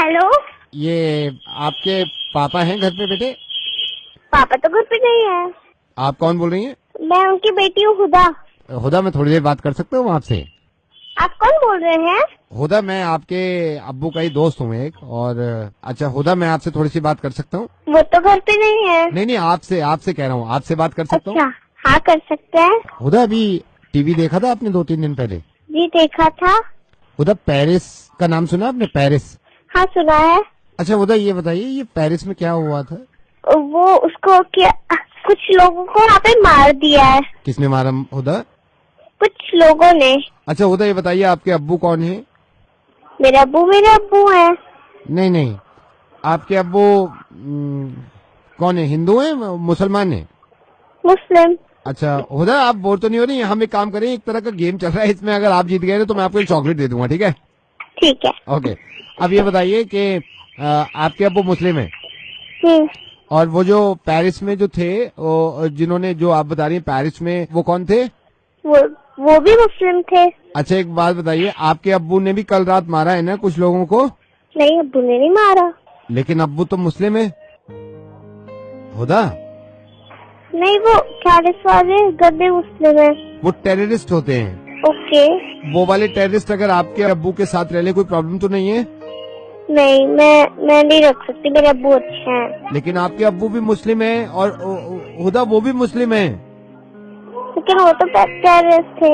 Hello, ये आपके पापा हैं घर पे बेटे? पापा तो घर पे नहीं है। आप कौन बोल रही हैं? मैं उनकी बेटी हूँ हुदा। हुदा, मैं थोड़ी देर बात कर सकता हूँ आपसे? आप कौन बोल रहे हैं? हुदा, मैं आपके अब्बू का ही दोस्त हूँ एक। और अच्छा हुदा, मैं आपसे थोड़ी सी बात कर सकता हूँ? वो तो घर पे नहीं है। नहीं, आपसे आपसे कह रहा हूँ, आपसे बात कर सकता हूँ? अच्छा, हाँ कर सकते हैं। हुदा, अभी टीवी देखा था आपने 2-3 दिन पहले? जी देखा था। हुदा, पेरिस का नाम सुना आपने? पेरिस? हाँ सुना है। अच्छा हुदा, ये बताइए, ये पेरिस में क्या हुआ था? वो उसको क्या, कुछ लोगों को वहाँ पे मार दिया है। किसने मारा हुदा? कुछ लोगों ने। अच्छा हुदा, ये बताइए, आपके अब्बू कौन है? मेरे अब्बू हैं। नहीं, आपके अब्बू कौन है? हिंदू है, मुसलमान है? मुस्लिम। अच्छा हुदा, आप बोर तो नहीं हो रही? हम एक काम करें, एक तरह का गेम चल रहा है, इसमें अगर आप जीत गए तो मैं आपको एक चॉकलेट दे दूंगा, ठीक है? ठीक है। ओके। अब ये बताइए कि आपके अब्बू मुस्लिम है, हम्म। और वो जो पेरिस में जो थे, वो जिन्होंने, जो आप बता रही हैं पेरिस में, वो कौन थे? वो भी मुस्लिम थे। अच्छा एक बात बताइए, आपके अब्बू ने भी कल रात मारा है ना कुछ लोगों को? नहीं, अब्बू ने नहीं मारा। लेकिन अब्बू तो मुस्लिम है हुदा। नहीं, वो कैरिस वाले गद्दे मुस्लिम है। वो टेररिस्ट होते हैं। ओके। वो वाले टेररिस्ट अगर आपके अब्बू के साथ रह ले, कोई प्रॉब्लम तो नहीं है? नहीं, मैं नहीं रख सकती, मेरे अब्बू अच्छे हैं। लेकिन आपके अब्बू भी मुस्लिम है, और हुदा वो भी मुस्लिम है। लेकिन वो तो टेररिस्ट थे।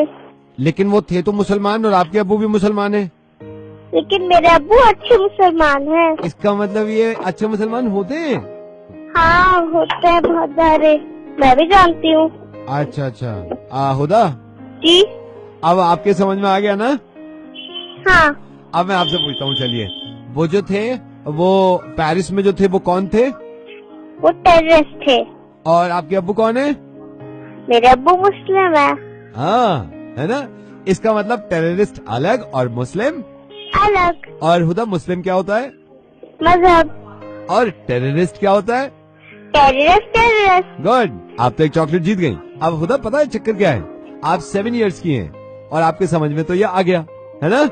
लेकिन वो थे तो मुसलमान, और आपके अब्बू भी मुसलमान है। लेकिन मेरे अब्बू अच्छे मुसलमान हैं। इसका मतलब ये अच्छे मुसलमान होते हैं? हाँ होते हैं बहुत सारे, मैं भी जानती हूँ। अच्छा हुदा, जी। अब आपके समझ में आ गया ना? हाँ। अब मैं आपसे पूछता हूँ, चलिए, वो जो थे, वो पेरिस में जो थे, वो कौन थे? वो टेररिस्ट थे। और आपके अब्बू कौन है? मेरे अब्बू मुस्लिम है। हाँ, है ना? इसका मतलब टेररिस्ट अलग और मुस्लिम अलग। और हुदा, मुस्लिम क्या होता है? मजहब। और टेररिस्ट क्या होता है? टेररिस्ट। गुड, आप तो एक चॉकलेट जीत गई। अब हुदा, पता है चक्कर क्या है? आप 7 इयर्स की हैं, और आपके समझ में तो ये आ गया है ना?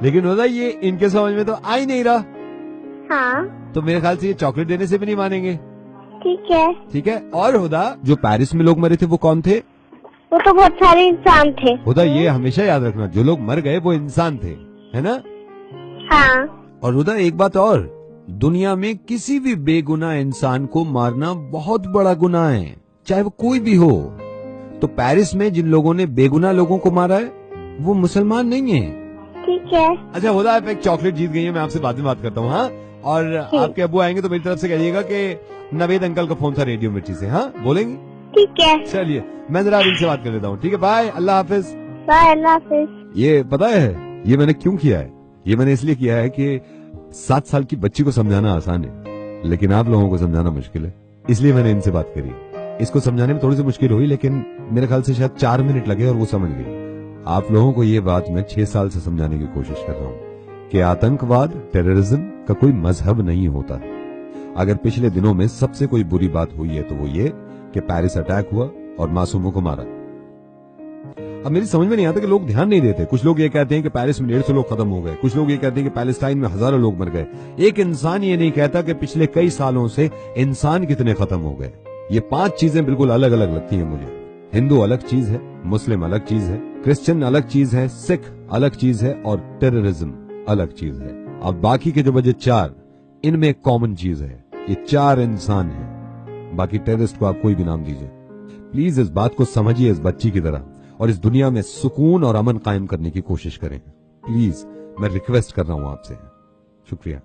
लेकिन हुदा, ये इनके समझ में तो आ ही नहीं रहा। हाँ। तो मेरे ख्याल से ये चॉकलेट देने से भी नहीं मानेंगे। ठीक है। ठीक है। और हुदा, जो पेरिस में लोग मरे थे वो कौन थे? वो तो बहुत सारे इंसान थे। हुदा, ये हमेशा याद रखना, जो लोग मर गए वो इंसान थे, है ना? हाँ। और हुदा, एक बात और, दुनिया में किसी भी बेगुनाह इंसान को मारना बहुत बड़ा गुनाह है, चाहे वो कोई भी हो। तो पेरिस में जिन लोगों ने बेगुनाह लोगों को मारा है, वो मुसलमान नहीं है। ठीक है। अच्छा हुदा, आप एक चॉकलेट जीत गई है, मैं आपसे बाद में बात करता हूँ। हाँ, और आपके अब्बू आएंगे तो मेरी तरफ से कहिएगा कि नवेद अंकल का फोन था रेडियो मिर्ची से। हाँ, बोलेंगे? ठीक है। चलिए, मैं जरा इनसे बात कर लेता हूँ। ठीक है, बाय, अल्लाह हाफिज। बाय, अल्लाह हाफिज। ये पता है ये मैंने क्यों किया है? ये मैंने इसलिए किया है कि 7 साल की बच्ची को समझाना आसान है, लेकिन आप लोगों को समझाना मुश्किल है, इसलिए मैंने इनसे बात करी। इसको समझाने में थोड़ी सी मुश्किल हुई, लेकिन मेरे ख्याल से शायद 4 मिनट लगे और वो समझ गई। आप लोगों को ये बात मैं 6 साल से समझाने की कोशिश कर रहा हूँ कि आतंकवाद, टेररिज्म का कोई मजहब नहीं होता। अगर पिछले दिनों में सबसे कोई बुरी बात हुई है तो वो ये कि पेरिस अटैक हुआ और मासूमों को मारा। अब मेरी समझ में नहीं आता कि लोग ध्यान नहीं देते। कुछ लोग ये कहते हैं कि पेरिस में 150 लोग खत्म हो गए, कुछ लोग ये कहते हैं कि पैलेस्टाइन में हजारों लोग मर गए। एक इंसान ये नहीं कहता कि पिछले कई सालों से इंसान कितने खत्म हो गए। ये 5 चीजें बिल्कुल अलग अलग लगती हैं मुझे। हिंदू अलग चीज है, मुस्लिम अलग चीज है, क्रिश्चियन अलग चीज है, सिख अलग चीज है, और टेररिज्म अलग चीज है। अब बाकी के जो बचे 4, इनमें एक कॉमन चीज है, ये 4 इंसान हैं। बाकी टेररिस्ट को आप कोई भी नाम दीजिए। प्लीज इस बात को समझिए इस बच्ची की तरह, और इस दुनिया में सुकून और अमन कायम करने की कोशिश करें। प्लीज, मैं रिक्वेस्ट कर रहा हूं आपसे। शुक्रिया।